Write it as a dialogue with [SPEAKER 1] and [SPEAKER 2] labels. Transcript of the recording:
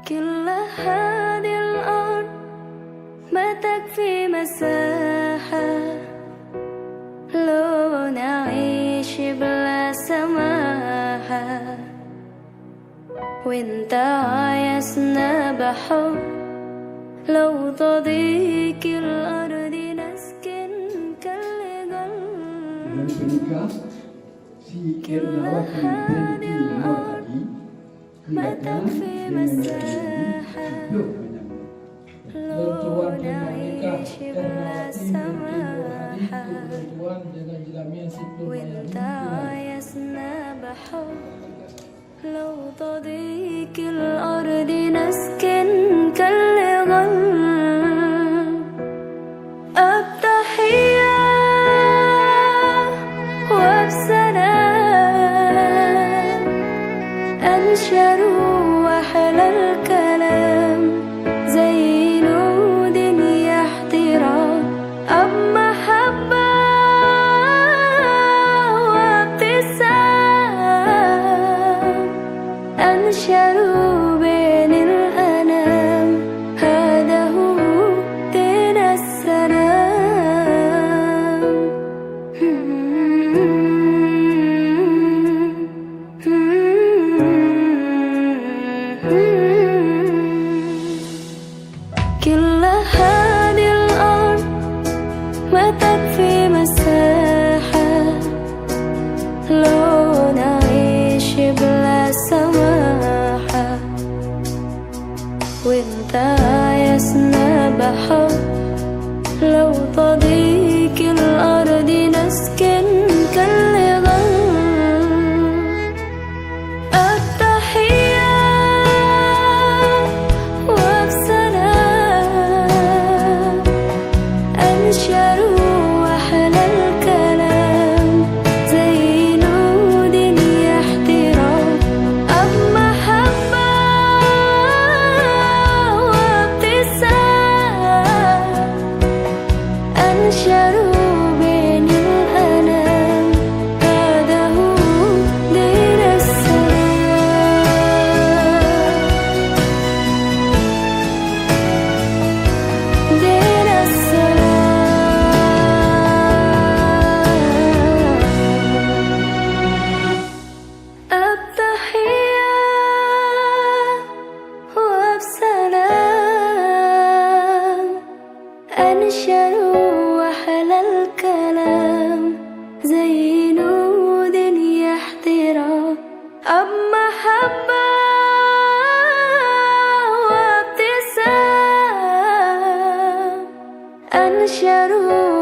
[SPEAKER 1] كل هذه الأرض ما تكفي مساحة لو نعيش بلا سماحة، وانت عايزنا بحب لو تضيق الأرض نسكن كالجل. كل هذه الأرض ما تكفي مساحة لو نعيش بلا سماحة، وانت عايزنا بحب لو تضيق الأرض نسكن كالغل. التحية وبسلام أنشر وأحلى الكلام زي نود يحترام، أب محبة وابتسام أنشروا بين الأنام، هذا هو دين السلام. كل هذه الأرض ما تكفي مساحة لو نعيش بلا سماحة، وانت عايزنا بحب لو تضيق الأرض نسكن كالغل. التحية وبسلام أنشروا وأحلى الكلام زي نود يحترام، أب محبة وابتسام أنشروا بين الأنام، هذا هو دين السلام. دين السلام. التحية وبسلام أنشروا وأحلى الكلام زي نود يحترام، أب محبة وابتسام أنشروا